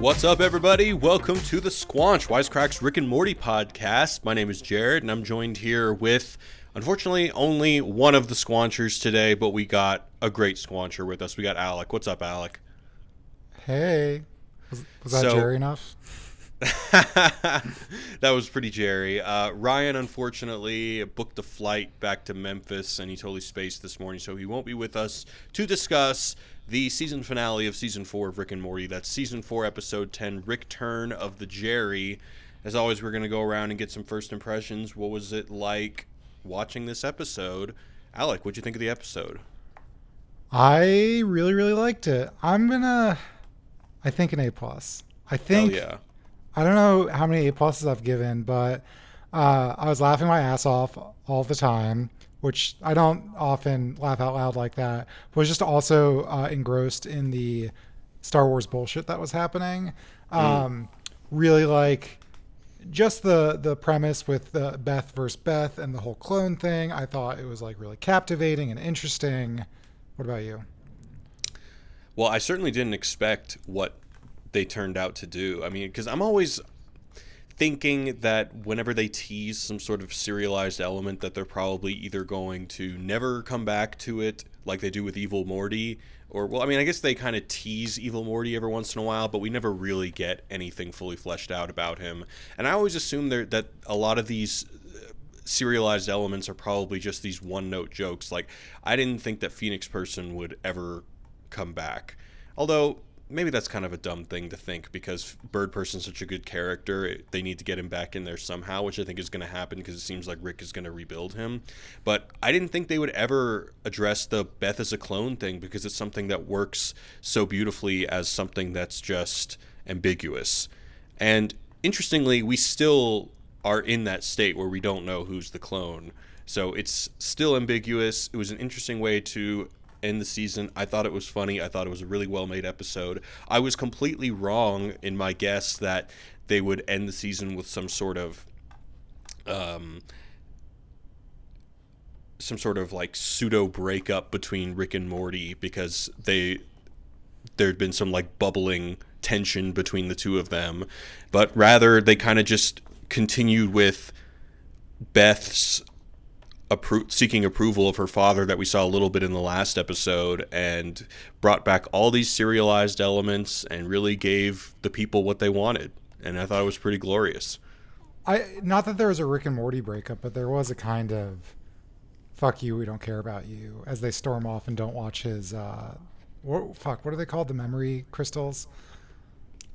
What's up, everybody? Welcome to the Squanch, Wisecrack's Rick and Morty podcast. My name is Jared, and I'm joined here with, unfortunately, only one of the Squanchers today, but we got a great Squancher with us. We got Alec. What's up, Alec? Hey. Was that Jerri enough? That was pretty Jerri. Ryan, unfortunately, booked a flight back to Memphis, and he totally spaced this morning, so he won't be with us to discuss the season finale of Season 4 of Rick and Morty. That's Season 4, Episode 10, Rick Turn of the Jerri. As always, we're going to go around and get some first impressions. What was it like watching this episode? Alec, what'd you think of the episode? I really, really liked it. I think an A+. I think... Hell yeah. I don't know how many A+'s I've given, but I was laughing my ass off all the time, which I don't often laugh out loud like that, but was just also engrossed in the Star Wars bullshit that was happening. Really like just the premise with the Beth versus Beth and the whole clone thing. I thought it was like really captivating and interesting. What about you? Well, I certainly didn't expect what they turned out to do. I mean, because I'm always thinking that whenever they tease some sort of serialized element that they're probably either going to never come back to it like they do with Evil Morty, or, well, I mean, I guess they kind of tease Evil Morty every once in a while, but we never really get anything fully fleshed out about him. And I always assume that a lot of these serialized elements are probably just these one-note jokes. Like, I didn't think that Phoenix Person would ever come back. Although maybe that's kind of a dumb thing to think, because Bird Person's such a good character, they need to get him back in there somehow, which I think is going to happen because it seems like Rick is going to rebuild him. But I didn't think they would ever address the Beth as a clone thing, because it's something that works so beautifully as something that's just ambiguous. And interestingly, we still are in that state where we don't know who's the clone. So it's still ambiguous. It was an interesting way to end the season. I thought it was funny. I thought it was a really well-made episode. I was completely wrong in my guess that they would end the season with some sort of like pseudo breakup between Rick and Morty, because there'd been some like bubbling tension between the two of them, but rather they kind of just continued with Beth's seeking approval of her father that we saw a little bit in the last episode, and brought back all these serialized elements and really gave the people what they wanted. And I thought it was pretty glorious. Not that there was a Rick and Morty breakup, but there was a kind of fuck you, we don't care about you, as they storm off and don't watch his what are they called, the memory crystals?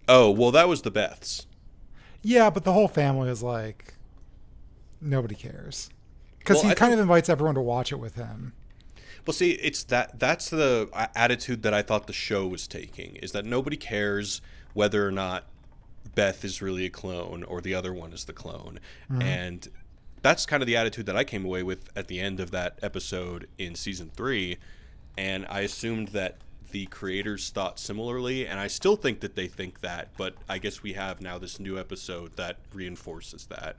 Oh, well, that was the Beths. Yeah, but the whole family is like, nobody cares. Because he kind of invites everyone to watch it with him. Well, see, that's the attitude that I thought the show was taking, is that nobody cares whether or not Beth is really a clone or the other one is the clone. Mm-hmm. And that's kind of the attitude that I came away with at the end of that episode in Season 3. And I assumed that the creators thought similarly, and I still think that they think that, but I guess we have now this new episode that reinforces that.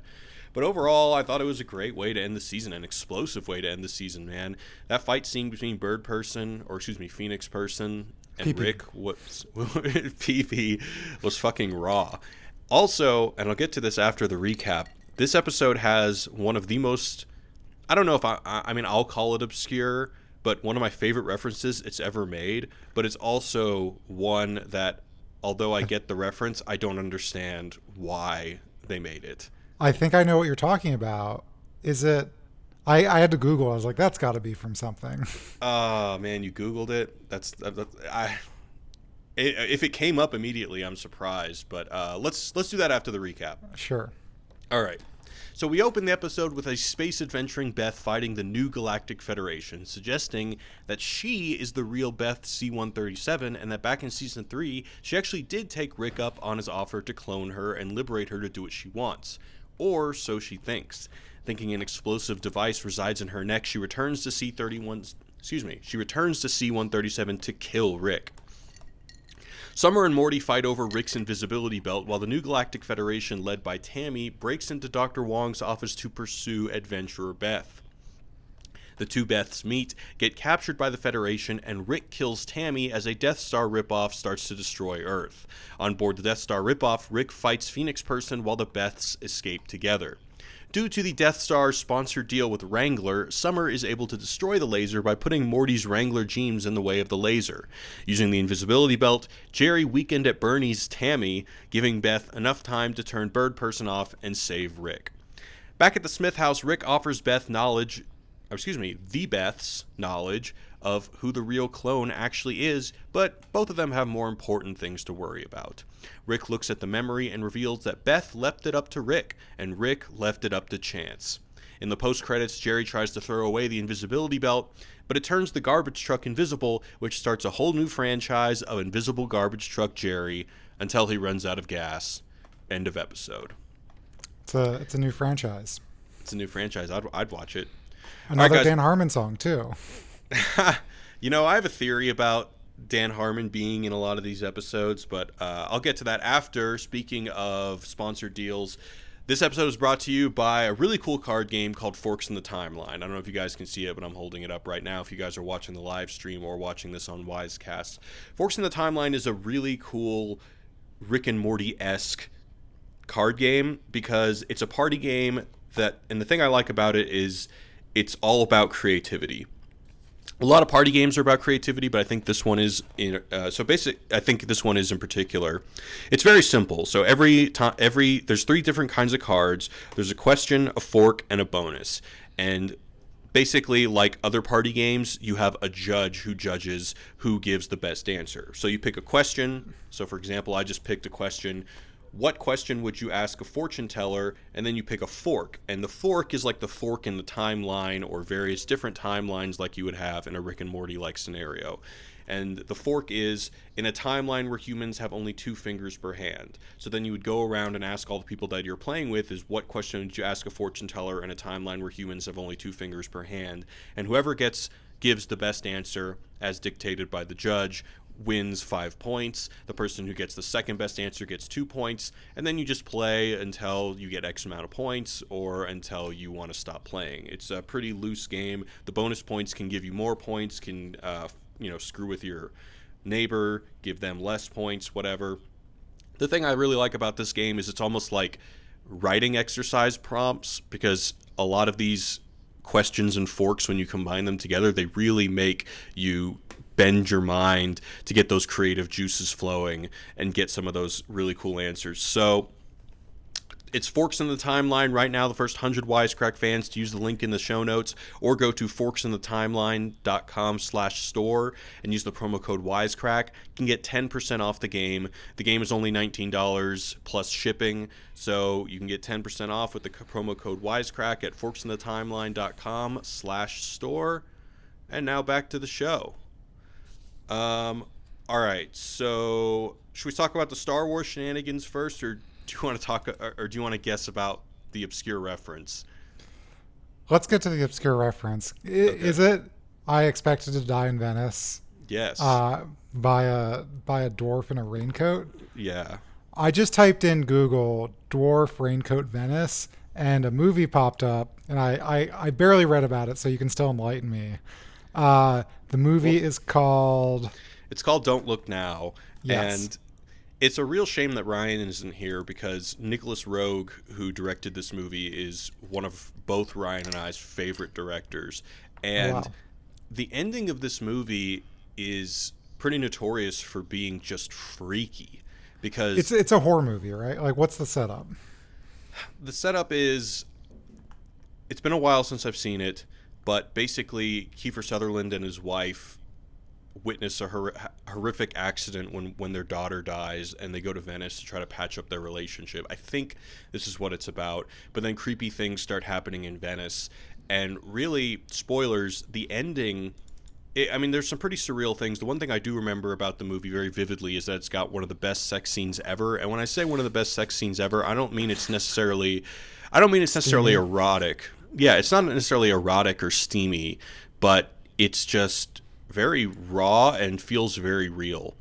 But overall, I thought it was a great way to end the season, an explosive way to end the season, man. That fight scene between Phoenix Person and Pee-pee. Rick, PP, was fucking raw. Also, and I'll get to this after the recap, this episode has one of the most, I don't know if I'll call it obscure, but one of my favorite references it's ever made. But it's also one that, although I get the reference, I don't understand why they made it. I think I know what you're talking about. Is it? I had to Google. I was like, that's got to be from something. Oh man, you Googled it. If it came up immediately, I'm surprised. But let's do that after the recap. Sure. All right. So we open the episode with a space adventuring Beth fighting the New Galactic Federation, suggesting that she is the real Beth C-137, and that back in Season 3, she actually did take Rick up on his offer to clone her and liberate her to do what she wants. Or so she thinks. Thinking an explosive device resides in her neck, she returns to C-137 to kill Rick. Summer and Morty fight over Rick's Invisibility Belt, while the New Galactic Federation, led by Tammy, breaks into Dr. Wong's office to pursue adventurer Beth. The two Beths meet, get captured by the Federation, and Rick kills Tammy as a Death Star ripoff starts to destroy Earth. On board the Death Star ripoff, Rick fights Phoenix Person while the Beths escape together. Due to the Death Star's sponsored deal with Wrangler, Summer is able to destroy the laser by putting Morty's Wrangler genes in the way of the laser. Using the Invisibility Belt, Jerri weakened at Bernie's Tammy, giving Beth enough time to turn Bird Person off and save Rick. Back at the Smith house, Rick offers the Beth's knowledge of who the real clone actually is, but both of them have more important things to worry about. Rick looks at the memory and reveals that Beth left it up to Rick, and Rick left it up to chance. In the post-credits, Jerri tries to throw away the invisibility belt, but it turns the garbage truck invisible, which starts a whole new franchise of Invisible Garbage Truck Jerri until he runs out of gas. End of episode. It's a new franchise. It's a new franchise. I'd watch it. Another right, Dan Harmon song, too. You know, I have a theory about Dan Harmon being in a lot of these episodes, but I'll get to that after. Speaking of sponsored deals, this episode is brought to you by a really cool card game called Forks in the Timeline. I don't know if you guys can see it, but I'm holding it up right now if you guys are watching the live stream or watching this on Wisecasts. Forks in the Timeline is a really cool Rick and Morty-esque card game because it's a party game and the thing I like about it is it's all about creativity. A lot of party games are about creativity, but I think this one is I think this one is in particular. It's very simple. So there's 3 different kinds of cards. There's a question, a fork, and a bonus. And basically, like other party games, you have a judge who judges who gives the best answer. So you pick a question. So for example, I just picked a question. What question would you ask a fortune teller? And then you pick a fork. And the fork is like the fork in the timeline or various different timelines like you would have in a Rick and Morty-like scenario. And the fork is in a timeline where humans have only 2 fingers per hand. So then you would go around and ask all the people that you're playing with is what question would you ask a fortune teller in a timeline where humans have only 2 fingers per hand? And whoever gives the best answer as dictated by the judge wins 5 points. The person who gets the second best answer gets 2 points, and then you just play until you get X amount of points or until you want to stop playing. It's a pretty loose game. The bonus points can give you more points, can screw with your neighbor, give them less points, whatever. The thing I really like about this game is it's almost like writing exercise prompts because a lot of these questions and forks, when you combine them together, they really make you bend your mind to get those creative juices flowing and get some of those really cool answers. So it's Forks in the Timeline right now. The first 100 Wisecrack fans to use the link in the show notes or go to forksinthetime.com/store and use the promo code Wisecrack. You can get 10% off the game. The game is only $19 plus shipping, so you can get 10% off with the promo code Wisecrack at forksinthetime.com/store. And now back to the show. All right, so should we talk about the Star Wars shenanigans first, or do you want to guess about the obscure reference? Let's get to the obscure reference. Okay. Is it I Expected to Die in Venice? Yes. By a dwarf in a raincoat? Yeah. I just typed in Google dwarf raincoat Venice, and a movie popped up, and I barely read about it, so you can still enlighten me. The movie is called... It's called Don't Look Now. Yes. And it's a real shame that Ryan isn't here because Nicholas Roeg, who directed this movie, is one of both Ryan and I's favorite directors. And wow. The ending of this movie is pretty notorious for being just freaky because... It's a horror movie, right? Like, what's the setup? The setup is... It's been a while since I've seen it. But basically, Kiefer Sutherland and his wife witness a horrific accident when their daughter dies, and they go to Venice to try to patch up their relationship. I think this is what it's about. But then creepy things start happening in Venice. And really, spoilers, the ending... there's some pretty surreal things. The one thing I do remember about the movie very vividly is that it's got one of the best sex scenes ever. And when I say one of the best sex scenes ever, I don't mean it's necessarily erotic. Yeah, it's not necessarily erotic or steamy, but it's just very raw and feels very real.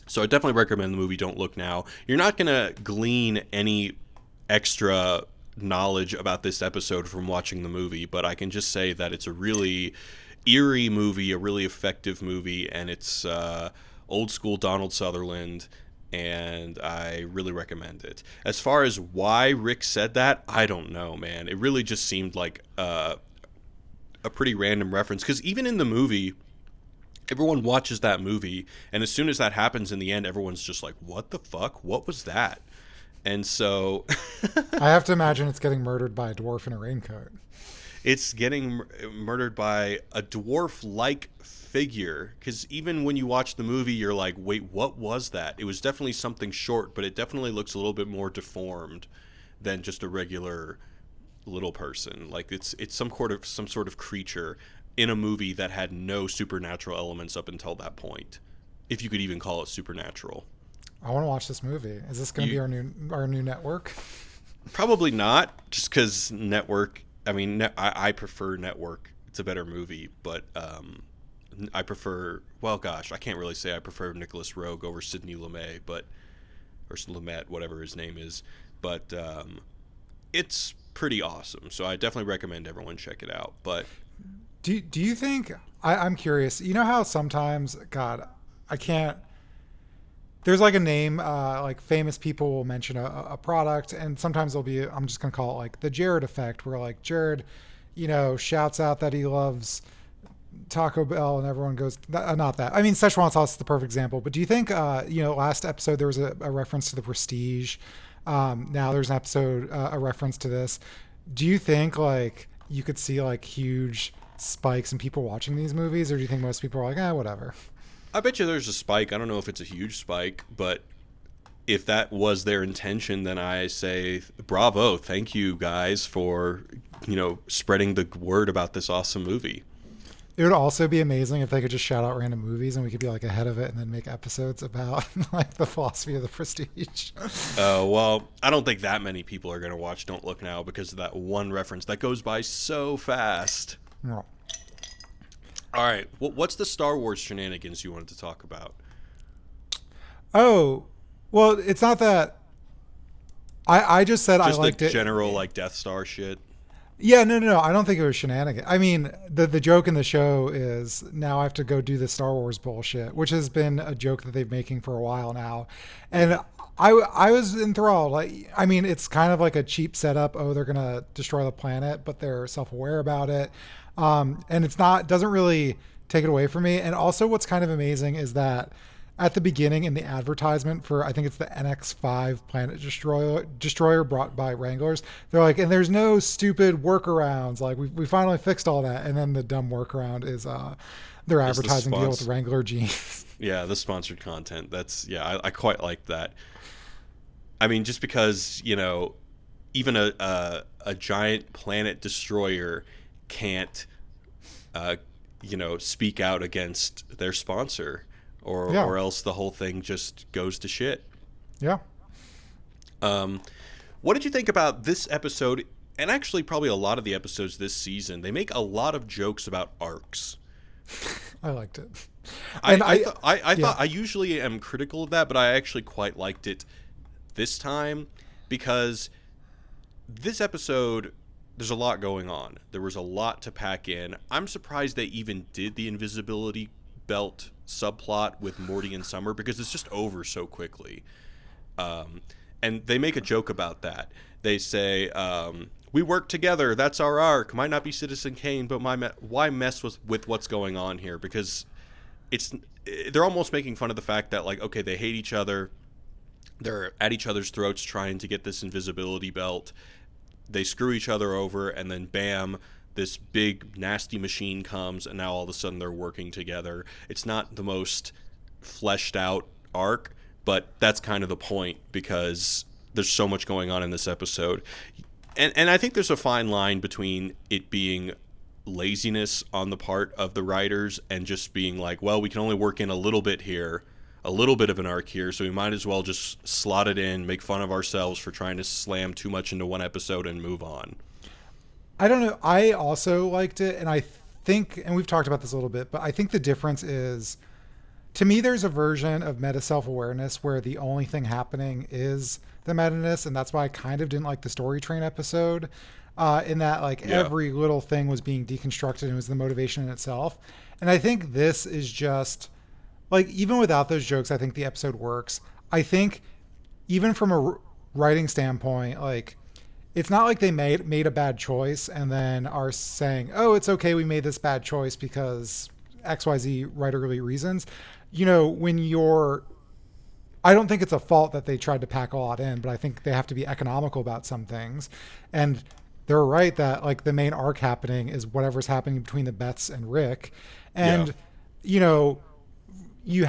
So I definitely recommend the movie Don't Look Now. You're not going to glean any extra knowledge about this episode from watching the movie, but I can just say that it's a really eerie movie, a really effective movie, and it's old school Donald Sutherland, and I really recommend it. As far as why Rick said that, I don't know, man. It really just seemed like a pretty random reference, because even in the movie, everyone watches that movie, and as soon as that happens in the end, everyone's just like, what the fuck? What was that? And so I have to imagine it's getting murdered by a dwarf in a raincoat. it's getting murdered by a dwarf-like figure, because even when you watch the movie, you're like, wait, what was that? It was definitely something short, but it definitely looks a little bit more deformed than just a regular little person. Like it's some sort of creature in a movie that had no supernatural elements up until that point, if you could even call it supernatural. I want to watch this movie. Is this going to be our new network? Probably not, just because network. I mean, I prefer network. It's a better movie, but I prefer. Well, gosh, I can't really say I prefer Nicholas Roeg over Sidney Lumet, or Lumet, whatever his name is. But it's pretty awesome. So I definitely recommend everyone check it out. But do you think? I'm curious. You know how sometimes, God, I can't. There's like a name, like famous people will mention a product, and sometimes there'll be, I'm just going to call it like the Jared effect, where like Jared, shouts out that he loves Taco Bell and everyone goes, not that. I mean, Szechuan sauce is the perfect example, but do you think, last episode there was a reference to the Prestige. Now there's an episode, a reference to this. Do you think like you could see like huge spikes in people watching these movies, or do you think most people are like, whatever? I bet you there's a spike. I don't know if it's a huge spike, but if that was their intention, then I say bravo. Thank you guys for, spreading the word about this awesome movie. It would also be amazing if they could just shout out random movies and we could be like ahead of it and then make episodes about like the philosophy of the Prestige. Oh, well, I don't think that many people are going to watch Don't Look Now because of that one reference that goes by so fast. No. All right, what's the Star Wars shenanigans you wanted to talk about? Oh, well, it's not that. I just said just I liked the it. General like Death Star shit. Yeah, no. I don't think it was shenanigans. I mean, the joke in the show is now I have to go do the Star Wars bullshit, which has been a joke that they've been making for a while now, and I was enthralled. Like, I mean, it's kind of like a cheap setup. Oh, they're gonna destroy the planet, but they're self-aware about it. And doesn't really take it away from me. And also what's kind of amazing is that at the beginning in the advertisement for, I think it's the NX-5 planet destroyer brought by Wranglers, they're like, and there's no stupid workarounds. Like we finally fixed all that. And then the dumb workaround is, their advertising deal with Wrangler jeans. Yeah. The sponsored content. I quite like that. I mean, just because, even a giant planet destroyer can't speak out against their sponsor or else the whole thing just goes to shit. Yeah. What did you think about this episode, and actually probably a lot of the episodes this season? They make a lot of jokes about arcs. I liked it. I thought I usually am critical of that, but I actually quite liked it this time, because this episode, there's a lot going on. There was a lot to pack in. I'm surprised they even did the Invisibility Belt subplot with Morty and Summer, because it's just over so quickly. And they make a joke about that. They say, we work together, that's our arc. Might not be Citizen Kane, but why mess with what's going on here? Because they're almost making fun of the fact that, like, okay, they hate each other. They're at each other's throats trying to get this invisibility belt. They screw each other over, and then bam, this big nasty machine comes, and now all of a sudden they're working together. It's not the most fleshed out arc, but that's kind of the point, because there's so much going on in this episode. And I think there's a fine line between it being laziness on the part of the writers and just being like, well, we can only work in a little bit here, a little bit of an arc here, so we might as well just slot it in, make fun of ourselves for trying to slam too much into one episode and move on. I don't know. I also liked it, and I think, and we've talked about this a little bit, but I think the difference is to me, there's a version of meta self-awareness where the only thing happening is the meta-ness, and that's why I kind of didn't like the story train episode, in that like Yeah. every little thing was being deconstructed and was the motivation in itself. And I think this is just like, even without those jokes, I think the episode works. I think even from a writing standpoint, like, it's not like they made a bad choice and then are saying, "Oh, it's okay, we made this bad choice because XYZ writerly reasons." You know, when you're I don't think it's a fault that they tried to pack a lot in, but I think they have to be economical about some things. And they're right that like the main arc happening is whatever's happening between the Beths and Rick. And Yeah. you know, you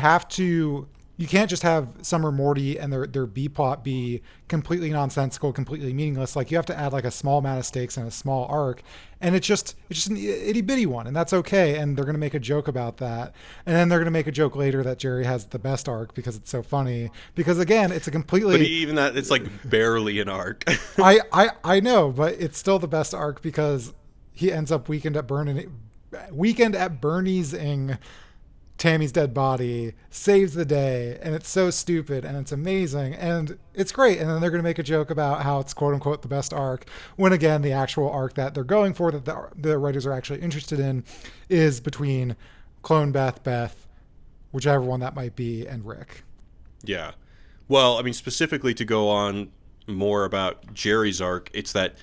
can't just have Summer Morty and their B plot be completely nonsensical, completely meaningless. Like, you have to add like a small amount of stakes and a small arc, and it's just an itty bitty one, and that's okay. And they're gonna make a joke about that, and then they're gonna make a joke later that Jerry has the best arc because it's so funny. Because again, it's a But completely even that, it's like barely an arc. I know, but it's still the best arc because he ends up weekend at Bernie's-ing Tammy's dead body, saves the day, and it's so stupid and it's amazing and it's great. And then they're going to make a joke about how it's quote unquote the best arc, when again the actual arc that they're going for, that the writers are actually interested in, is between Clone Beth, whichever one that might be, and Rick. Yeah. Well, I mean, specifically to go on more about Jerry's arc, it's that,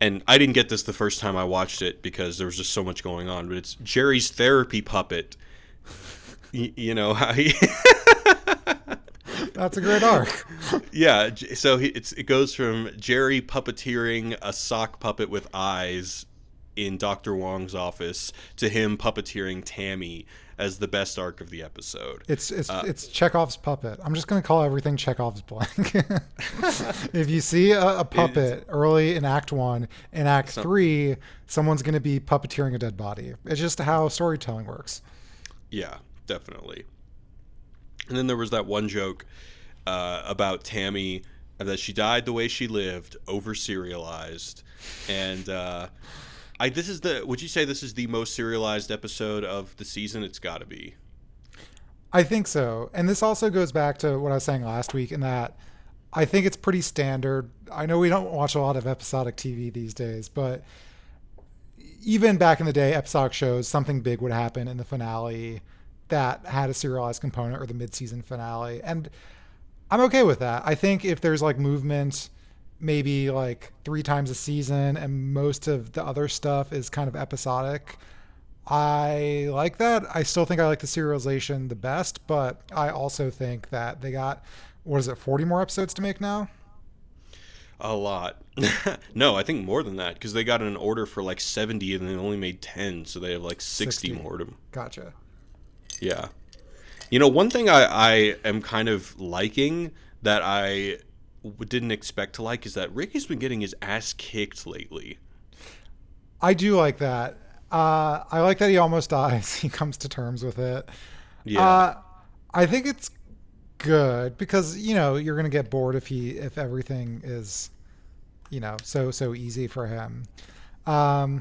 and I didn't get this the first time I watched it because there was just so much going on, but it's Jerry's therapy puppet. You know how he That's a great arc. yeah, so it goes from Jerry puppeteering a sock puppet with eyes in Dr. Wong's office to him puppeteering Tammy as the best arc of the episode. It's Chekhov's puppet. I'm just gonna call everything Chekhov's blank. If you see a puppet early in Act 1, in Act 3, someone's gonna be puppeteering a dead body. It's just how storytelling works. Yeah, definitely. And then there was that one joke about Tammy, that she died the way she lived, over serialized, and would you say this is the most serialized episode of the season? It's got to be. I think so. And this also goes back to what I was saying last week, in that I think it's pretty standard. I know we don't watch a lot of episodic TV these days, but even back in the day, episodic shows, something big would happen in the finale that had a serialized component, or the mid-season finale. And I'm okay with that. I think if there's like movement maybe like 3 times a season and most of the other stuff is kind of episodic, I like that. I still think I like the serialization the best, but I also think that they got, what is it, 40 more episodes to make now? A lot. No, I think more than that, because they got an order for like 70 and they only made 10, so they have like 60 more to. Gotcha. Yeah. You know, one thing I am kind of liking that I didn't expect to like is that Rick has been getting his ass kicked lately. I do like that. I like that he almost dies. He comes to terms with it. Yeah. I think it's good because, you know, you're going to get bored if everything is, you know, so easy for him. I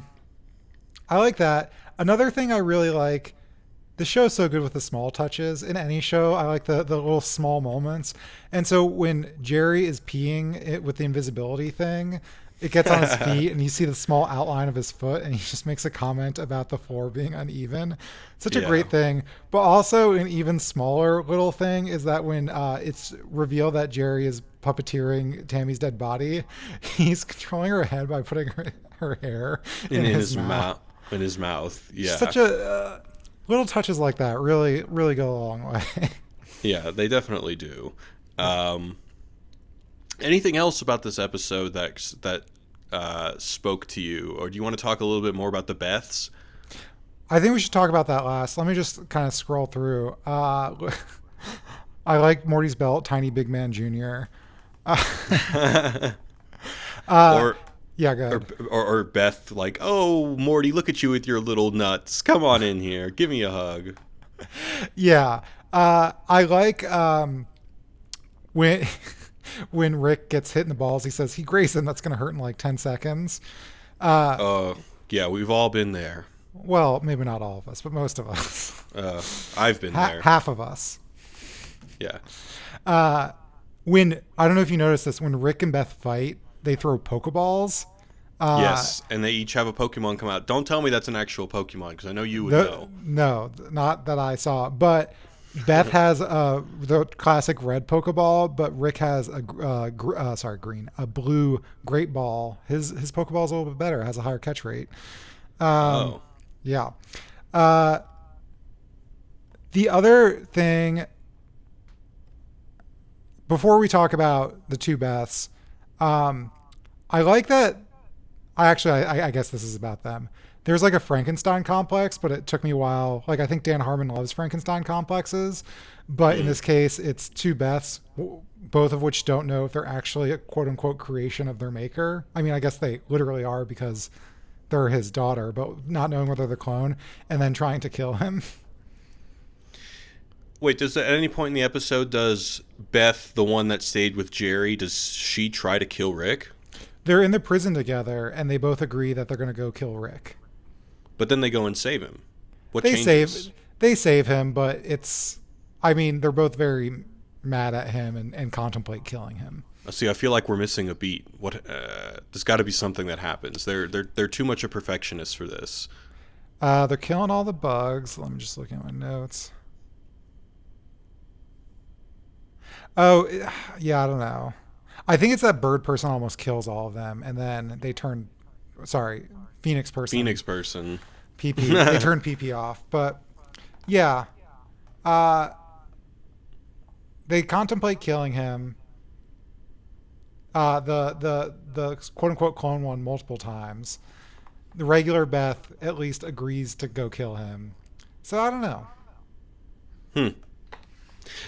like that. Another thing I really like, the show's so good with the small touches. In any show, I like the little small moments. And so when Jerry is peeing it with the invisibility thing, it gets on his feet and you see the small outline of his foot, and he just makes a comment about the floor being uneven. Such a great thing. But also an even smaller little thing is that when it's revealed that Jerry is puppeteering Tammy's dead body, he's controlling her head by putting her hair in his mouth. In his mouth. Yeah. Such a little touches like that really, really go a long way. Yeah, they definitely do. Anything else about this episode that spoke to you, or do you want to talk a little bit more about the Beths? I think we should talk about that last. Let me just kind of scroll through. I like Morty's belt, Tiny Big Man Jr. Or yeah, go ahead. or Beth, like, oh, Morty, look at you with your little nuts. Come on in here. Give me a hug. Yeah. I like when when Rick gets hit in the balls, he says, "He Grayson, that's going to hurt in like 10 seconds." Yeah, we've all been there. Well, maybe not all of us, but most of us. I've been there. Half of us. Yeah. When I don't know if you noticed this, when Rick and Beth fight, they throw Pokeballs. Yes, and they each have a Pokemon come out. Don't tell me that's an actual Pokemon, because I know you would know. No, not that I saw. But Beth has the classic red Pokeball, but Rick has a blue Great Ball. His Pokeball is a little bit better. It has a higher catch rate. Yeah. The other thing, before we talk about the two Beths, I like that. I guess this is about them. There's like a Frankenstein complex, but it took me a while. Like, I think Dan Harmon loves Frankenstein complexes, but in this case, it's two Beths, both of which don't know if they're actually a quote unquote creation of their maker. I mean, I guess they literally are because they're his daughter, but not knowing whether they're the clone and then trying to kill him. Wait, at any point in the episode, does Beth, the one that stayed with Jerri, does she try to kill Rick? They're in the prison together, and they both agree that they're going to go kill Rick. But then they go and save him. What changes? They save him, but they're both very mad at him and contemplate killing him. See, I feel like we're missing a beat. There's got to be something that happens. They're too much a perfectionist for this. They're killing all the bugs. Let me just look at my notes. Oh, yeah, I don't know. I think it's that bird person almost kills all of them, and then they turn, Phoenix person. PP. They turn PP off. But, yeah. They contemplate killing him. The quote-unquote clone one multiple times. The regular Beth at least agrees to go kill him. So, I don't know.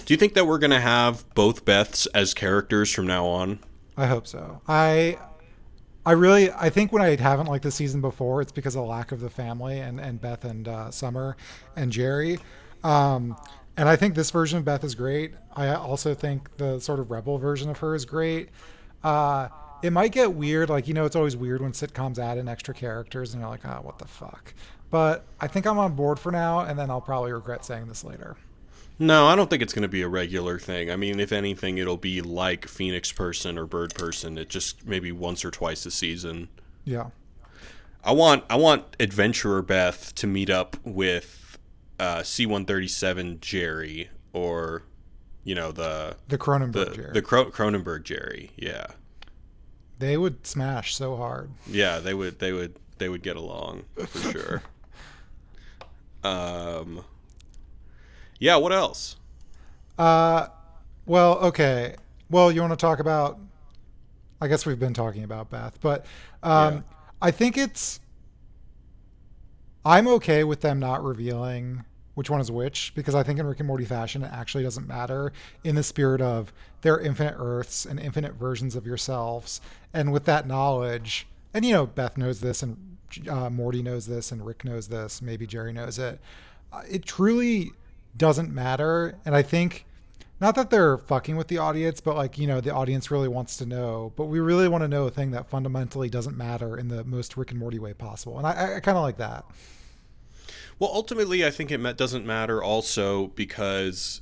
Do you think that we're going to have both Beths as characters from now on? I hope so. I think when I haven't liked the season before, it's because of the lack of the family and Beth and Summer and Jerri. And I think this version of Beth is great. I also think the sort of rebel version of her is great. It might get weird. Like, it's always weird when sitcoms add in extra characters and you're like, what the fuck? But I think I'm on board for now, and then I'll probably regret saying this later. No, I don't think it's going to be a regular thing. I mean, if anything, it'll be like Phoenix person or Bird person. It just maybe once or twice a season. Yeah. I want Adventurer Beth to meet up with C-137 Jerri, or the Cronenberg Jerri. The Cronenberg Jerri. Yeah. They would smash so hard. Yeah, they would get along for sure. Yeah, what else? Well, okay. Well, you want to talk about, I guess we've been talking about Beth, but I think I'm okay with them not revealing which one is which, because I think in Rick and Morty fashion, it actually doesn't matter, in the spirit of there are infinite Earths and infinite versions of yourselves. And with that knowledge, and Beth knows this, and Morty knows this, and Rick knows this, maybe Jerri knows it. It truly doesn't matter. And I think, not that they're fucking with the audience, but the audience really wants to know, but we really want to know a thing that fundamentally doesn't matter in the most Rick and Morty way possible. And I kind of like that. Well, ultimately, I think it doesn't matter also because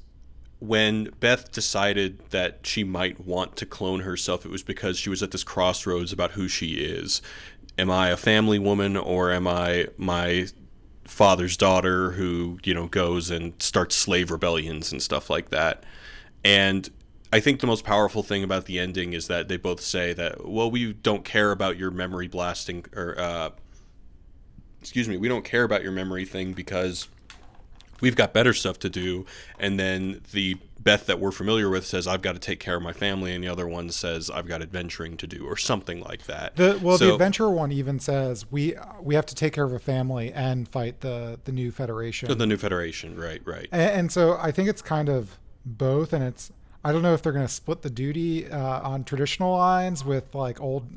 when Beth decided that she might want to clone herself, it was because she was at this crossroads about who she is. Am I a family woman, or am I my father's daughter who goes and starts slave rebellions and stuff like that? And I think the most powerful thing about the ending is that they both say that, well, we don't care about your memory blasting, or we don't care about your memory thing because we've got better stuff to do. And then the Beth that we're familiar with says, I've got to take care of my family, and the other one says, I've got adventuring to do, or something like that. The adventurer one even says we have to take care of a family and fight the new Federation. The new Federation, right. And so I think it's kind of both, and I don't know if they're going to split the duty on traditional lines with old,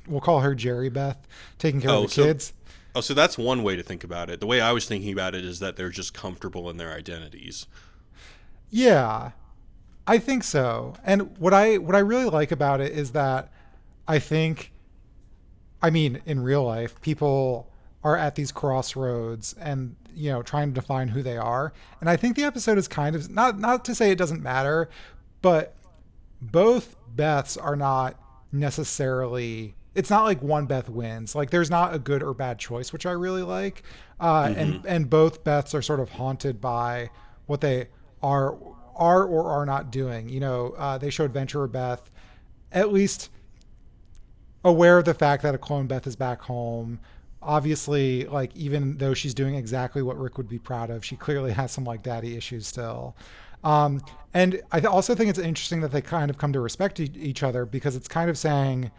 we'll call her Jerri Beth, taking care of the kids. So that's one way to think about it. The way I was thinking about it is that they're just comfortable in their identities. Yeah, I think so. And what I really like about it is that I think, in real life, people are at these crossroads and, you know, trying to define who they are. And I think the episode is kind of not to say it doesn't matter, but both Beths are not necessarily, it's not like one Beth wins. Like there's not a good or bad choice, which I really like. And both Beths are sort of haunted by what they are or are not doing. You know, they show Adventurer Beth at least aware of the fact that a clone Beth is back home. Obviously, like even though she's doing exactly what Rick would be proud of, she clearly has some like daddy issues still. And I also think it's interesting that they kind of come to respect each other, because it's kind of saying,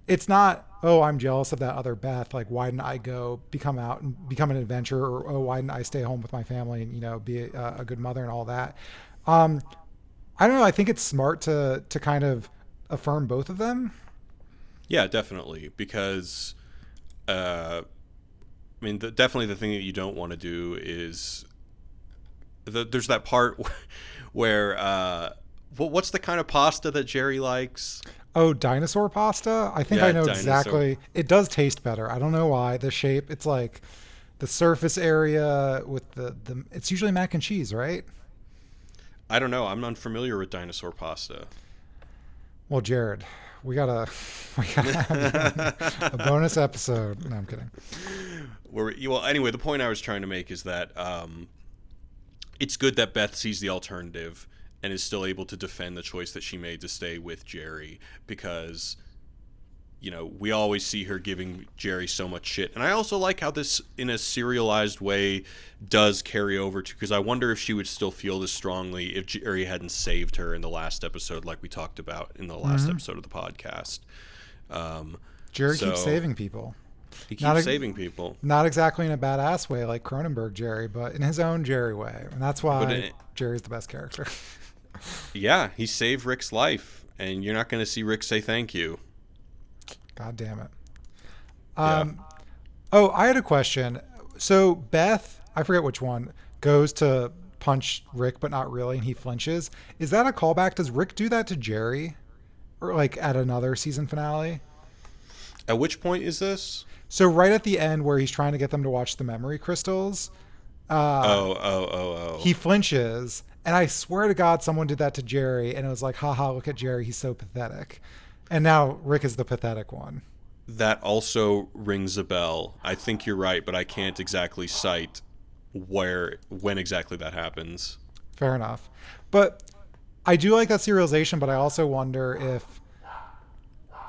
it's not, oh, I'm jealous of that other Beth. Like, why didn't I go become out and become an adventurer? Or, oh, why didn't I stay home with my family and, you know, be a good mother and all that? I don't know. I think it's smart to kind of affirm both of them. Yeah, definitely. Because, I mean, definitely the thing that you don't want to do is there's that part where what's the kind of pasta that Jerri likes? Oh, dinosaur pasta? I think I know dinosaur. Exactly. It does taste better. I don't know why. The shape, it's like the surface area with the it's usually mac and cheese, right? I don't know. I'm unfamiliar with dinosaur pasta. Well, Jared, we gotta have a bonus episode. No, I'm kidding. Well, anyway, the point I was trying to make is that it's good that Beth sees the alternative and is still able to defend the choice that she made to stay with Jerri, because, you know, we always see her giving Jerri so much shit. And I also like how this, in a serialized way, does carry over to, because I wonder if she would still feel this strongly if Jerri hadn't saved her in the last episode, like we talked about in the last episode of the podcast. Jerri keeps saving people. He keeps saving people. Not exactly in a badass way like Cronenberg Jerri, but in his own Jerri way. And that's why Jerri's the best character. Yeah, he saved Rick's life, and you're not going to see Rick say thank you. God damn it. Yeah. Oh, I had a question. So Beth, I forget which one, goes to punch Rick, but not really, and he flinches. Is that a callback? Does Rick do that to Jerri? Or like at another season finale? At which point is this? So right at the end where he's trying to get them to watch the memory crystals. He flinches. And I swear to God, someone did that to Jerri, and it was like, haha, look at Jerri, he's so pathetic. And now Rick is the pathetic one. That also rings a bell. I think you're right, but I can't exactly cite when exactly that happens. Fair enough. But I do like that serialization, but I also wonder if,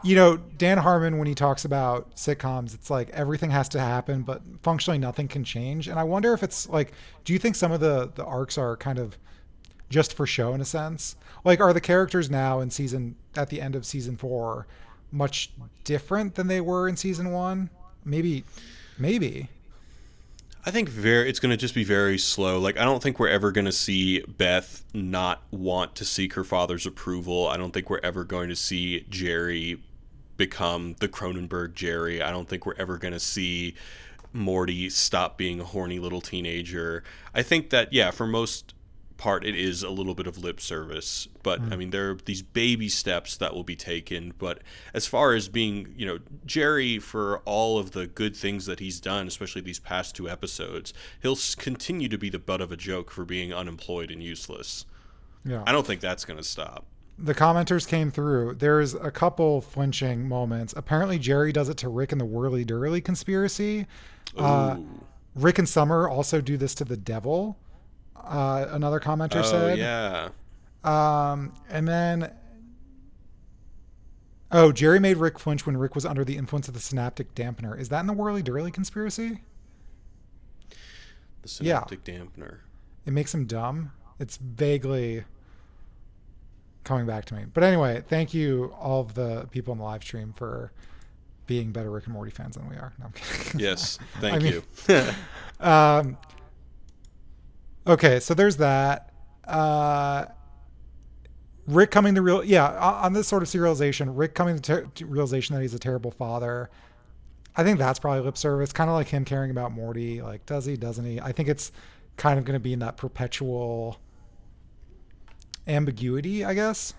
you know, Dan Harmon, when he talks about sitcoms, it's like everything has to happen, but functionally nothing can change. And I wonder if it's like, do you think some of the arcs are kind of just for show in a sense? Like, are the characters now at the end of season 4 much different than they were in season 1? Maybe. I think it's going to just be very slow. Like, I don't think we're ever going to see Beth not want to seek her father's approval. I don't think we're ever going to see Jerri become the Cronenberg Jerri. I don't think we're ever going to see Morty stop being a horny little teenager. I think that, yeah, for most part it is a little bit of lip service, but I mean, there are these baby steps that will be taken. But as far as being, you know, Jerri, for all of the good things that he's done, especially these past 2 episodes, he'll continue to be the butt of a joke for being unemployed and useless. Yeah, I don't think that's going to stop. The commenters came through. There's a couple flinching moments. Apparently Jerri does it to Rick in the Whirly Durly conspiracy. Rick and Summer also do this to the devil. Another commenter said. Yeah. And then, Jerri made Rick flinch when Rick was under the influence of the synaptic dampener. Is that in the Whirly Durly conspiracy? The synaptic dampener. It makes him dumb. It's vaguely coming back to me. But anyway, thank you all of the people in the live stream for being better Rick and Morty fans than we are. No, I'm kidding. Yes, thank you. Okay, so there's that. Rick coming to on this sort of serialization, Rick coming to realization that he's a terrible father. I think that's probably lip service, kind of like him caring about Morty. Like, does he, doesn't he? I think it's kind of going to be in that perpetual ambiguity, I guess.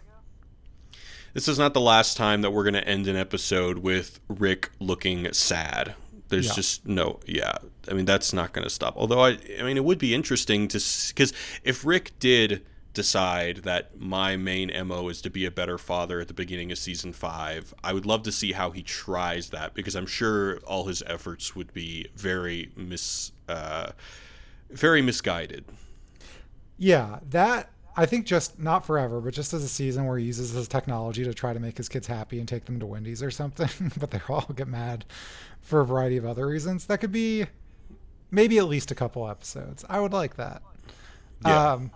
This is not the last time that we're going to end an episode with Rick looking sad. There's Yeah. just no, yeah. I mean, that's not going to stop. Although, I mean, it would be interesting to, because if Rick did decide that my main MO is to be a better father at the beginning of season 5, I would love to see how he tries that, because I'm sure all his efforts would be very misguided. Yeah, that I think just not forever, but just as a season where he uses his technology to try to make his kids happy and take them to Wendy's or something, but they all get mad for a variety of other reasons. That could be maybe at least a couple episodes. I would like that. Yeah. Um,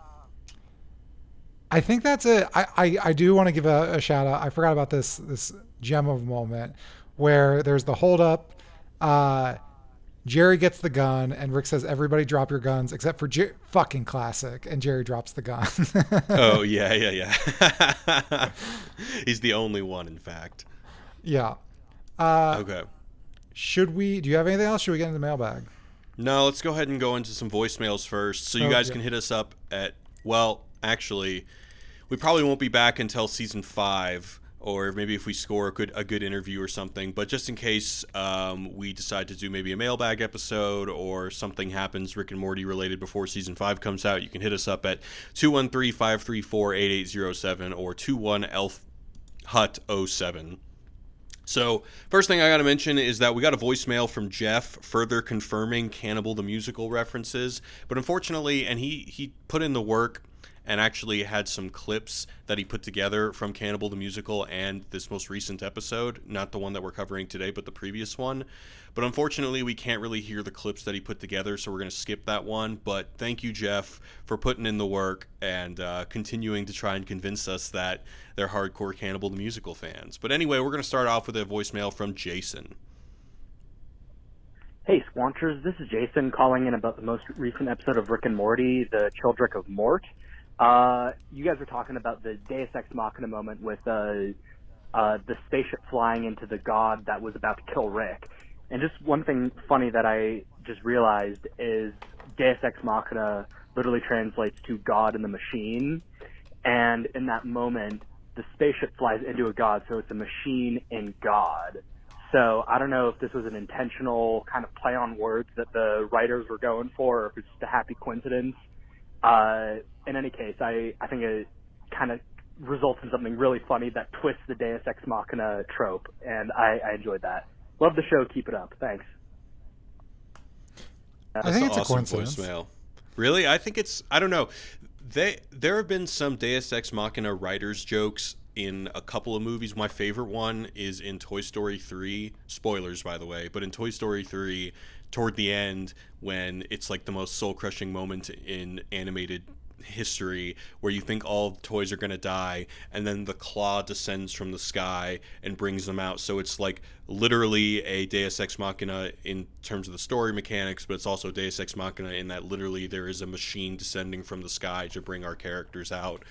I think that's it. I do want to give a shout out. I forgot about this gem of a moment where there's the hold up. Uh, Jerry gets the gun, and Rick says, "Everybody drop your guns except for fucking classic." And Jerry drops the gun. Oh, yeah, yeah, yeah. He's the only one, in fact. Yeah. Uh, Okay. should we? Do you have anything else? Should we get into the mailbag? No, let's go ahead and go into some voicemails first. So you Oh, guys yeah. can hit us up at, well, actually, we probably won't be back until season 5, or maybe if we score a good interview or something. But just in case we decide to do maybe a mailbag episode or something happens Rick and Morty related before season 5 comes out, you can hit us up at 213-534-8807 or 21-ELF-HUT07. So, first thing I got to mention is that we got a voicemail from Jeff further confirming Cannibal the Musical references. But unfortunately, and he put in the work and actually had some clips that he put together from Cannibal the Musical and this most recent episode, not the one that we're covering today, but the previous one. But unfortunately, we can't really hear the clips that he put together, so we're going to skip that one. But thank you, Jeff, for putting in the work and continuing to try and convince us that they're hardcore Cannibal the Musical fans. But anyway, we're going to start off with a voicemail from Jason. Hey, Squanchers, this is Jason calling in about the most recent episode of Rick and Morty, the Children of Mort. You guys were talking about the Deus Ex Machina moment with the spaceship flying into the god that was about to kill Rick. And just one thing funny that I just realized is Deus Ex Machina literally translates to God in the machine. And in that moment, the spaceship flies into a god, so it's a machine in God. So I don't know if this was an intentional kind of play on words that the writers were going for, or if it's just a happy coincidence. In any case, I think it kind of results in something really funny that twists the Deus Ex Machina trope, and I enjoyed that. Love the show. Keep it up. Thanks. I think it's Awesome a coincidence. voicemail. Really? I think it's, I don't know. There have been some Deus Ex Machina writers jokes in a couple of movies. My favorite one is in Toy Story 3. Spoilers, by the way, but in Toy Story 3, toward the end, when it's like the most soul-crushing moment in animated history, where you think all the toys are going to die, and then the claw descends from the sky and brings them out. So it's like literally a Deus Ex Machina in terms of the story mechanics, but it's also Deus Ex Machina in that literally there is a machine descending from the sky to bring our characters out.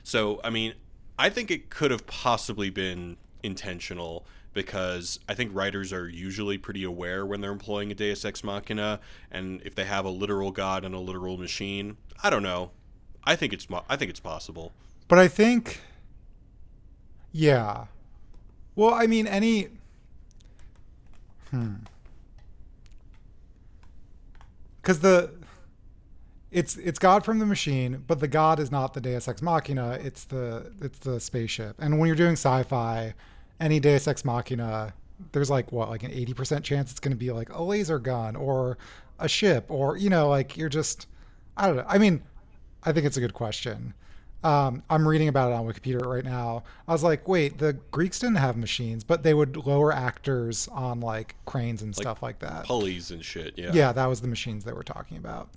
So, I mean, I think it could have possibly been intentional, because I think writers are usually pretty aware when they're employing a Deus Ex Machina, and if they have a literal god and a literal machine, I don't know. I think it's possible. But I think, yeah. Well, I mean, because it's God from the machine, but the God is not the Deus Ex Machina. It's the spaceship. And when you're doing sci-fi, any Deus Ex Machina, there's like an 80% chance it's going to be like a laser gun or a ship, or like you're just, I don't know. I mean, I think it's a good question. I'm reading about it on Wikipedia right now. I was like, wait, the Greeks didn't have machines, but they would lower actors on like cranes and stuff like that. Pulleys and shit, yeah. Yeah, that was the machines they were talking about.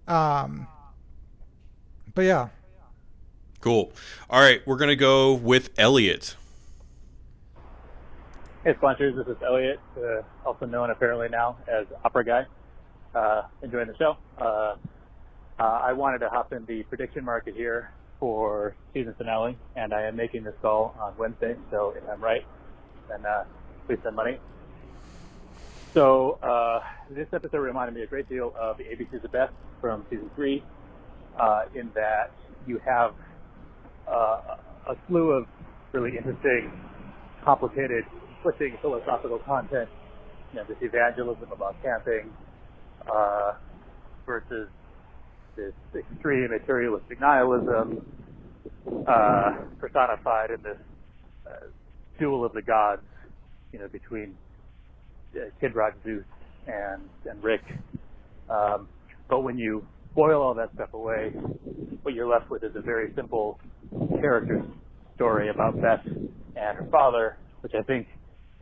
But yeah. Cool. All right, we're going to go with Elliot. Hey, sponsors, this is Elliot, also known apparently now as Opera Guy. Enjoying the show. I wanted to hop in the prediction market here for season finale, and I am making this call on Wednesday, so if I'm right, then please send money. So this episode reminded me a great deal of the ABCs of Beth from season 3, in that you have a slew of really interesting, complicated, conflicting philosophical content this evangelism about camping versus this extreme materialistic nihilism personified in this duel of the gods, between Kid Rock Zeus and Rick. But when you boil all that stuff away, what you're left with is a very simple character story about Beth and her father, which I think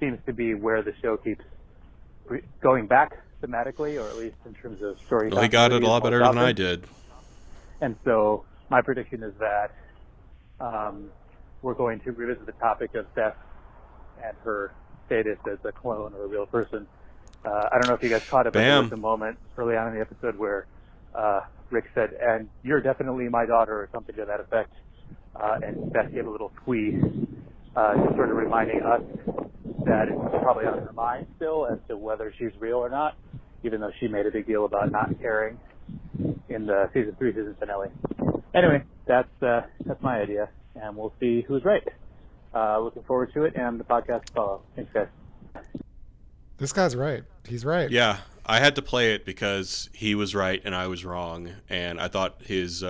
seems to be where the show keeps going back thematically, or at least in terms of story. Well, he got it a lot better than I did. And so my prediction is that we're going to revisit the topic of Beth and her status as a clone or a real person. I don't know if you guys caught it, but there was a moment early on in the episode where Rick said, "And you're definitely my daughter," or something to that effect. And Beth gave a little squeeze, just sort of reminding us that it's probably on her mind still as to whether she's real or not, even though she made a big deal about not caring in the season 3 finale. Anyway, that's my idea, and we'll see who's right. Looking forward to it, and the podcast to follow. Thanks, guys. This guy's right. He's right. Yeah, I had to play it because he was right and I was wrong, and I thought his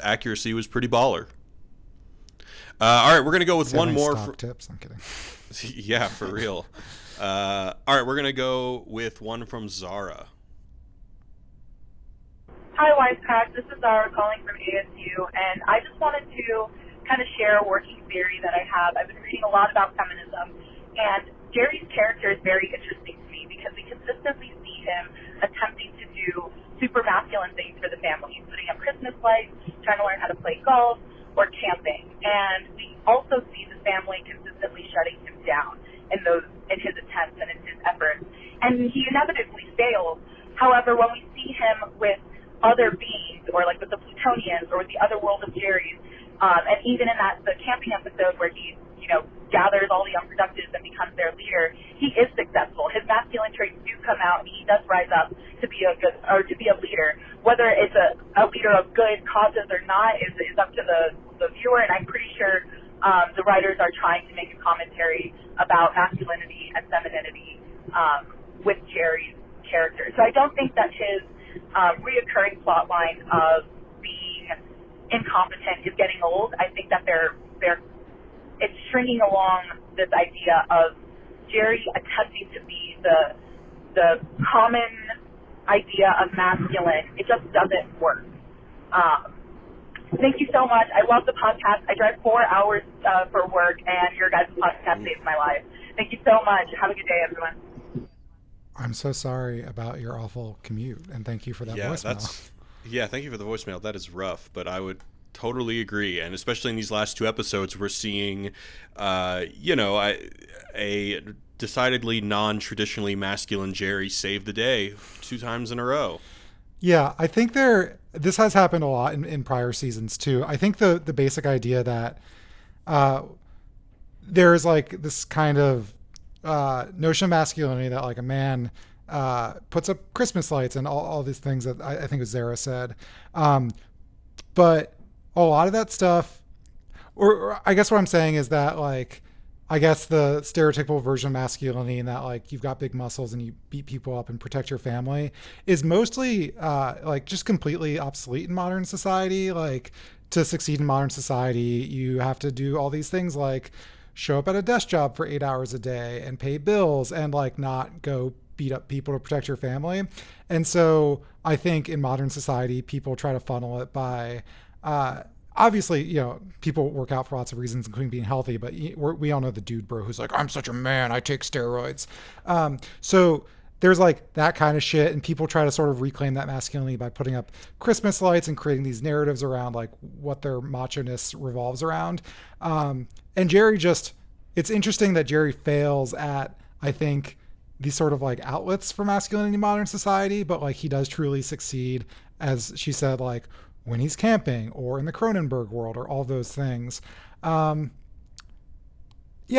accuracy was pretty baller. All right, we're gonna go with one more. Tips. I'm kidding. Yeah, for real. All right, we're gonna go with one from Zara. Hi, Wisecrack. This is Zara calling from ASU, and I just wanted to kind of share a working theory that I have. I've been reading a lot about feminism, and Jerry's character is very interesting to me because we consistently see him attempting to do super masculine things for the family, putting up Christmas lights, trying to learn how to play golf, or camping. And we also see the family consistently shutting him down in his attempts and in his efforts. And he inevitably fails. However, when we see him with other beings, or like with the Plutonians, or with the other world of Jerry's, and even in the camping episode where he, gathers all the unproductives and becomes their leader, he is successful. His masculine traits do come out, and he does rise up to be a leader. Whether it's a leader of good causes or not is up to the viewer, and I'm pretty sure the writers are trying to make a commentary about masculinity and femininity with Jerry's character. So I don't think that his reoccurring plot line of being incompetent is getting old. I think that it's stringing along this idea of Jerry attempting to be the common idea of masculine. It just doesn't work. Thank you so much. I love the podcast. I drive 4 hours for work, and your guys' podcast saves my life. Thank you so much. Have a good day, everyone. I'm so sorry about your awful commute, and thank you for that voicemail. Thank you for the voicemail. That is rough, but I would totally agree. And especially in these last 2 episodes, we're seeing, a decidedly non-traditionally masculine Jerry save the day 2 times in a row. Yeah, I think this has happened a lot in prior seasons too. I think the basic idea that there's like this kind of notion of masculinity that like a man puts up Christmas lights and all these things that I think it was Zara said. But a lot of that stuff, or I guess what I'm saying is that like, I guess the stereotypical version of masculinity and that like you've got big muscles and you beat people up and protect your family is mostly like just completely obsolete in modern society. Like to succeed in modern society, you have to do all these things like show up at a desk job for 8 hours a day and pay bills and like not go beat up people to protect your family. And so I think in modern society, people try to funnel it by, obviously, people work out for lots of reasons, including being healthy, but we all know the dude bro who's like, I'm such a man, I take steroids. So there's like that kind of shit, and people try to sort of reclaim that masculinity by putting up Christmas lights and creating these narratives around like what their macho-ness revolves around. And Jerry it's interesting that Jerry fails at, I think, these sort of like outlets for masculinity in modern society, but like he does truly succeed, as she said, like when he's camping or in the Cronenberg world or all those things. Yeah,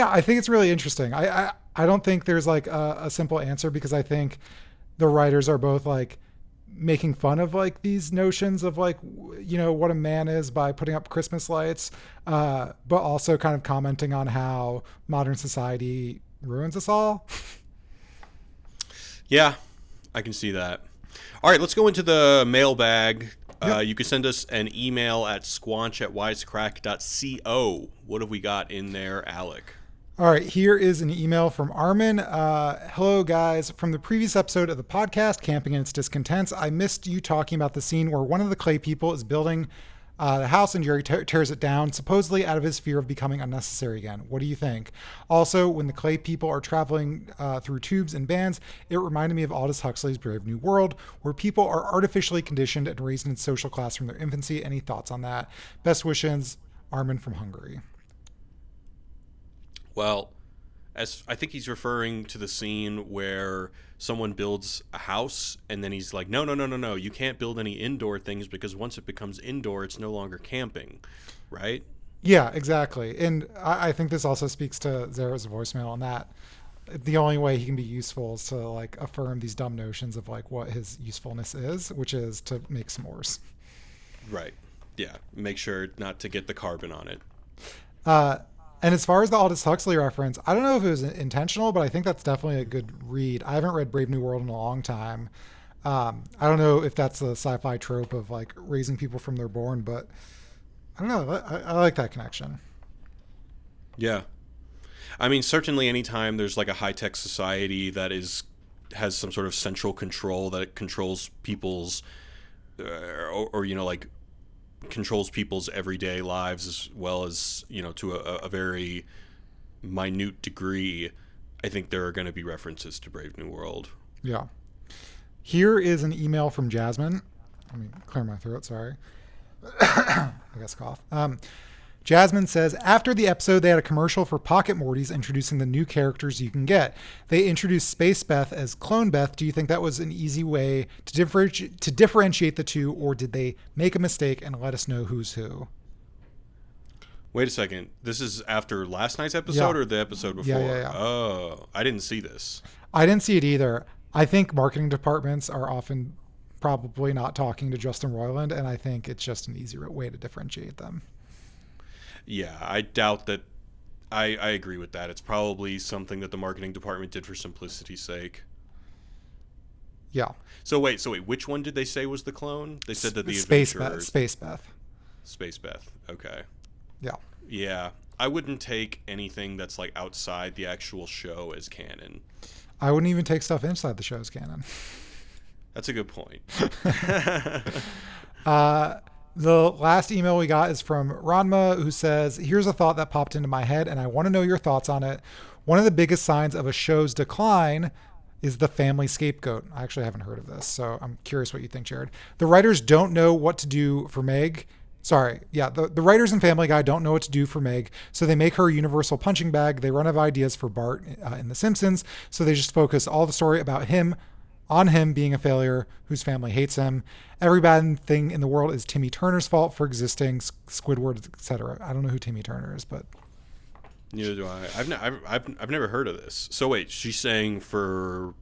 I think it's really interesting. I don't think there's like a simple answer, because I think the writers are both like making fun of like these notions of like, what a man is by putting up Christmas lights, but also kind of commenting on how modern society ruins us all. Yeah, I can see that. All right, let's go into the mailbag. You can send us an email at squanch@wisecrack.co. What have we got in there, Alec? All right, here is an email from Harmon. Hello, guys. From the previous episode of the podcast, Camping and Its Discontents, I missed you talking about the scene where one of the clay people is building the house and Jerri tears it down, supposedly out of his fear of becoming unnecessary again. What do you think? Also, when the clay people are traveling through tubes and bands, it reminded me of Aldous Huxley's Brave New World, where people are artificially conditioned and raised in social class from their infancy. Any thoughts on that? Best wishes, Armin from Hungary. Well, as I think he's referring to the scene where someone builds a house and then he's like, no, you can't build any indoor things because once it becomes indoor, it's no longer camping, right? Yeah, exactly. And I think this also speaks to Zara's voicemail and that the only way he can be useful is to like affirm these dumb notions of like what his usefulness is, which is to make s'mores. Right. Yeah. Make sure not to get the carbon on it. And as far as the Aldous Huxley reference, I don't know if it was intentional, but I think that's definitely a good read. I haven't read Brave New World in a long time. I don't know if that's a sci-fi trope of like raising people from their born, but I don't know. I like that connection. Yeah. I mean, certainly anytime there's like a high-tech society that has some sort of central control that controls people's or you know, like controls people's everyday lives as well as, you know, to a very minute degree, I think there are going to be references to Brave New World. Yeah. Here is an email from Jasmine. Let me clear my throat, sorry. I guess cough. Jasmine says, after the episode, they had a commercial for Pocket Mortys introducing the new characters you can get. They introduced Space Beth as Clone Beth. Do you think that was an easy way to differentiate the two, or did they make a mistake and let us know who's who? Wait a second. This is after last night's episode or the episode before? Yeah. Oh, I didn't see this. I didn't see it either. I think marketing departments are often probably not talking to Justin Roiland, and I think it's just an easy way to differentiate them. Yeah, I doubt that. I agree with that. It's probably something that the marketing department did for simplicity's sake. Yeah. So wait, which one did they say was the clone? They said that the Space adventurers... Beth. Space Beth. Okay. Yeah. Yeah. I wouldn't take anything that's like outside the actual show as canon. I wouldn't even take stuff inside the show's canon. That's a good point. The last email we got is from Ranma, who says, here's a thought that popped into my head, and I want to know your thoughts on it. One of the biggest signs of a show's decline is the family scapegoat. I actually haven't heard of this, so I'm curious what you think, Jared. The writers don't know what to do for Meg. The writers in Family Guy don't know what to do for Meg, so they make her a universal punching bag. They run out of ideas for Bart in The Simpsons, so they just focus all the story about him on him being a failure whose family hates him. Every bad thing in the world is Timmy Turner's fault for existing, Squidward, etc. I don't know who Timmy Turner is, but neither do I. I've never heard of this. So wait, she's saying for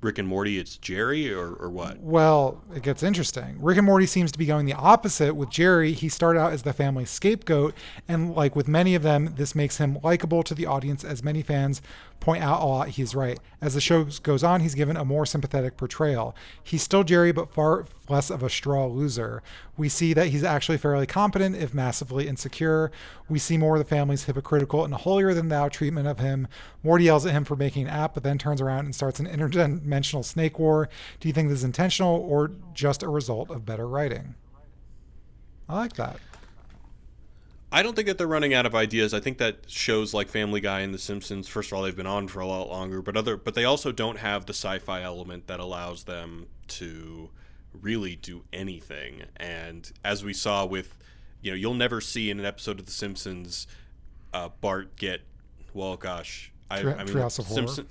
Rick and Morty it's Jerri or what? Well, it gets interesting. Rick and Morty seems to be going the opposite with Jerri. He started out as the family scapegoat, and like with many of them, this makes him likable to the audience, as many fans point out a lot. He's right. As the show goes on, he's given a more sympathetic portrayal. He's still Jerri, but far less of a straw loser. We see that he's actually fairly competent, if massively insecure. We see more of the family's hypocritical and holier-than-thou treatment of him. Morty yells at him for making an app, but then turns around and starts an interdimensional snake war. Do you think this is intentional or just a result of better writing? I like that. I don't think that they're running out of ideas. I think that shows like Family Guy and The Simpsons, first of all, they've been on for a lot longer, but they also don't have the sci-fi element that allows them to really do anything. And as we saw with, you know, you'll never see in an episode of The Simpsons Bart get, well, gosh, Treehouse of Horror.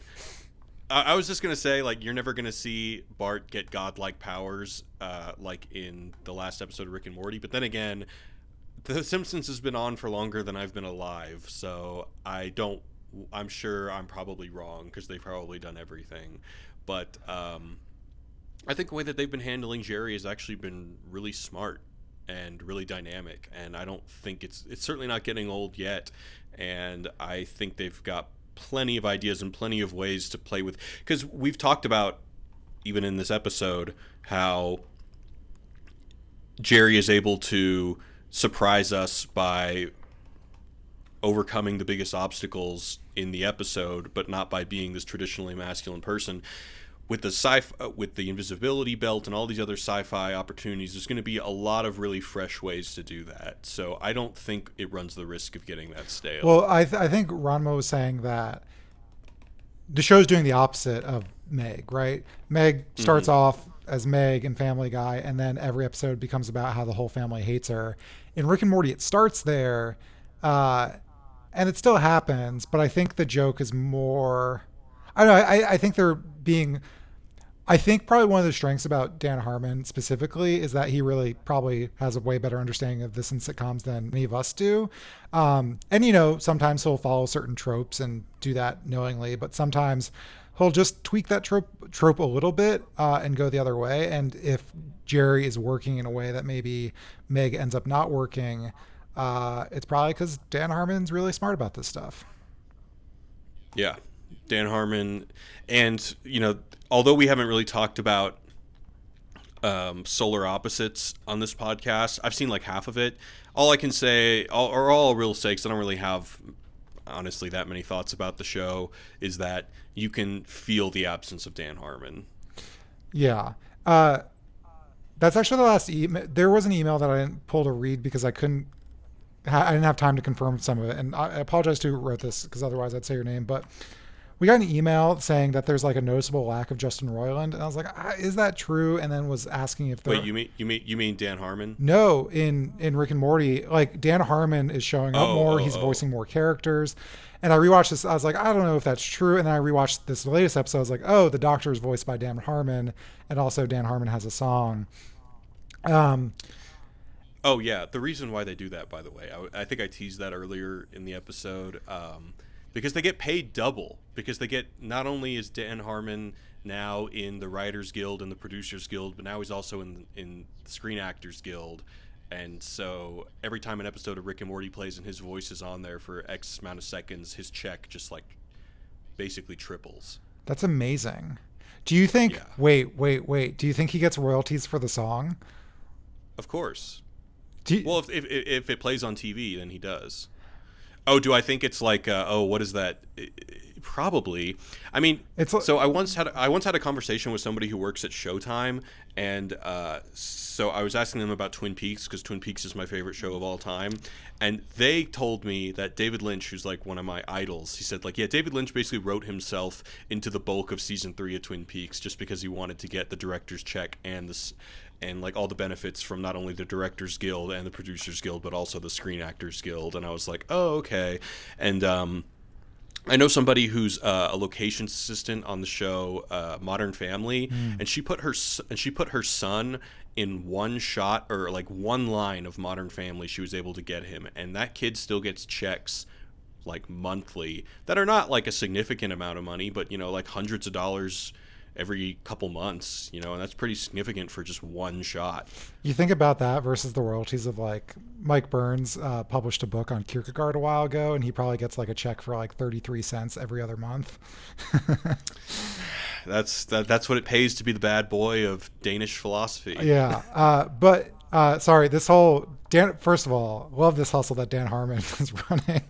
I was just gonna say, like, you're never gonna see Bart get godlike powers, like in the last episode of Rick and Morty. But then again, The Simpsons has been on for longer than I've been alive, so I'm sure I'm probably wrong because they've probably done everything. But I think the way that they've been handling Jerri has actually been really smart and really dynamic, and I don't think it's certainly not getting old yet. And I think they've got plenty of ideas and plenty of ways to play with, because we've talked about, even in this episode, how Jerri is able to surprise us by overcoming the biggest obstacles in the episode, but not by being this traditionally masculine person. With the invisibility belt and all these other sci-fi opportunities, there's going to be a lot of really fresh ways to do that. So I don't think it runs the risk of getting that stale. Well, I think Ranma was saying that the show's doing the opposite of Meg, right? Meg starts off as Meg in Family Guy, and then every episode becomes about how the whole family hates her. In Rick and Morty, it starts there, and it still happens, but I think the joke is more... I don't know, I think they're being... I think probably one of the strengths about Dan Harmon specifically is that he really probably has a way better understanding of this in sitcoms than any of us do. And, you know, sometimes he'll follow certain tropes and do that knowingly, but sometimes he'll just tweak that trope a little bit and go the other way. And if Jerri is working in a way that maybe Meg ends up not working, it's probably because Dan Harmon's really smart about this stuff. Yeah. Dan Harmon, and, you know, although we haven't really talked about solar opposites on this podcast, I've seen like half of it. All I can say, all I will say, because I don't really have, honestly, that many thoughts about the show, is that you can feel the absence of Dan Harmon. Yeah. That's actually the last email. There was an email that I didn't pull to read because I didn't have time to confirm some of it. And I apologize to who wrote this, because otherwise I'd say your name. But we got an email saying that there's like a noticeable lack of Justin Roiland, and I was like, is that true? And then was asking if Wait, you mean Dan Harmon? No, in Rick and Morty, like Dan Harmon is showing up more. He's voicing more characters. And I rewatched this. I was like, I don't know if that's true. And then I rewatched this latest episode. I was like, oh, the Doctor is voiced by Dan Harmon, and also Dan Harmon has a song. Oh yeah, the reason why they do that, by the way, I think I teased that earlier in the episode. Because they get paid double. Because they get, not only is Dan Harmon now in the Writers Guild and the Producers Guild, but now he's also in the Screen Actors Guild. And so every time an episode of Rick and Morty plays and his voice is on there for X amount of seconds, his check just like basically triples. That's amazing. Do you think, wait, do you think he gets royalties for the song? Of course. Well, if it plays on TV, then he does. Oh, do I think it's like, what is that? Probably. I mean, so I once had a conversation with somebody who works at Showtime, and so I was asking them about Twin Peaks, because Twin Peaks is my favorite show of all time, and they told me that David Lynch, who's like one of my idols, he said like, yeah, David Lynch basically wrote himself into the bulk of season 3 of Twin Peaks just because he wanted to get the director's check and like all the benefits from not only the Directors Guild and the Producers Guild, but also the Screen Actors Guild. And I was like, oh, okay. And I know somebody who's a location assistant on the show Modern Family, and she put her son in one shot, or like one line of Modern Family. She was able to get him, and that kid still gets checks like monthly that are not like a significant amount of money, but you know, like hundreds of dollars every couple months, you know, and that's pretty significant for just one shot. You think about that versus the royalties of like Mike Burns published a book on Kierkegaard a while ago, and he probably gets like a check for like 33 cents every other month. That's what it pays to be the bad boy of Danish philosophy. Yeah. But sorry, this whole first of all, love this hustle that Dan Harmon is running.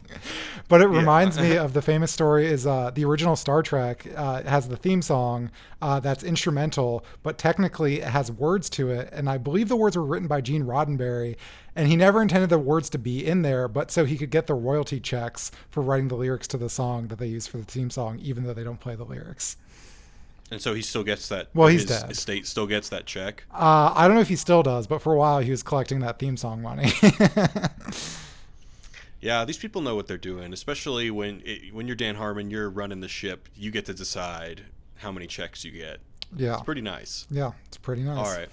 But it reminds me of the famous story is the original Star Trek has the theme song that's instrumental, but technically it has words to it. And I believe the words were written by Gene Roddenberry, and he never intended the words to be in there, but so he could get the royalty checks for writing the lyrics to the song that they use for the theme song, even though they don't play the lyrics. And so he still gets that. Well, he's his dead. Estate still gets that check. I don't know if he still does, but for a while he was collecting that theme song money. Yeah, these people know what they're doing, especially when you're Dan Harmon, you're running the ship. You get to decide how many checks you get. Yeah. It's pretty nice. Yeah, it's pretty nice. All right.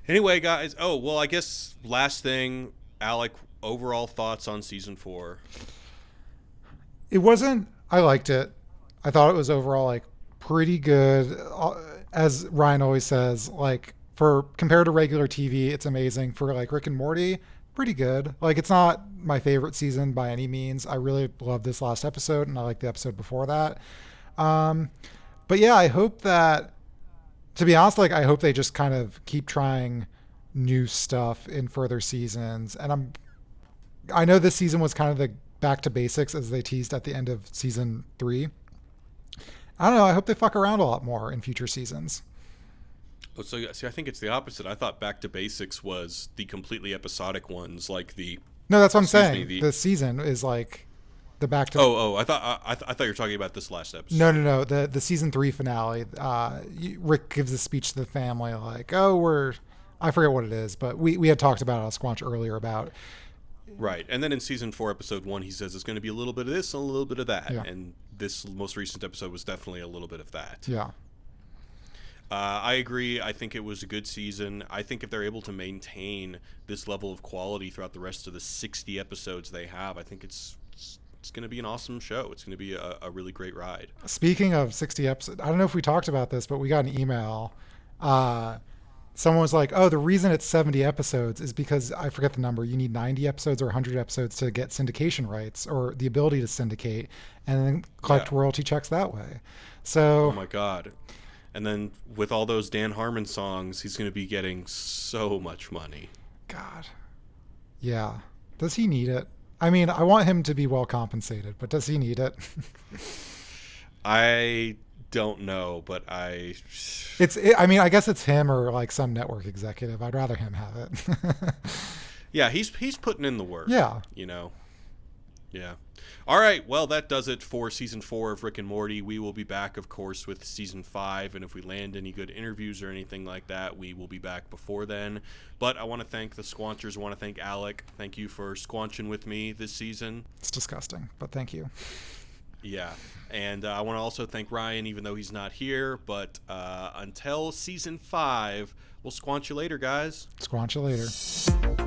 Anyway, guys. Oh, well, I guess last thing, Alec, overall thoughts on season 4. I liked it. I thought it was overall like pretty good. As Ryan always says, like compared to regular TV, it's amazing. For like Rick and Morty, pretty good. Like, it's not my favorite season by any means. I really love this last episode, and I like the episode before that. But yeah, I hope that, to be honest, like, I hope they just kind of keep trying new stuff in further seasons. And I know this season was kind of the back to basics as they teased at the end of season 3. I don't know. I hope they fuck around a lot more in future seasons. Oh, so see, I think it's the opposite. I thought back to basics was the completely episodic ones, like the. No, that's what I'm saying. The season is like the back to. I thought you were talking about this last episode. No. The season 3 finale. Rick gives a speech to the family, like, I forget what it is, but we had talked about it on Squanch earlier about. Right, and then in season 4, episode 1, he says it's going to be a little bit of this and a little bit of that, yeah. And this most recent episode was definitely a little bit of that. Yeah. I agree. I think it was a good season. I think if they're able to maintain this level of quality throughout the rest of the 60 episodes they have, I think it's going to be an awesome show. It's going to be a really great ride. Speaking of 60 episodes, I don't know if we talked about this, but we got an email. Someone was like, the reason it's 70 episodes is because, I forget the number, you need 90 episodes or 100 episodes to get syndication rights or the ability to syndicate and then collect royalty checks that way. So, oh my God. And then with all those Dan Harmon songs, he's going to be getting so much money. God. Yeah. Does he need it? I mean, I want him to be well compensated, but does he need it? I don't know, but I mean, I guess it's him or like some network executive. I'd rather him have it. Yeah, he's putting in the work. Yeah. Yeah. All right, well, that does it for season 4 of Rick and Morty. We will be back, of course, with season 5, and if we land any good interviews or anything like that, we will be back before then. But I want to thank the Squanchers. I want to thank Alec. Thank you for squanching with me this season. It's disgusting, but thank you. Yeah, and I want to also thank Ryan, even though he's not here. But until season 5, we'll squanch you later, guys. Squanch you later.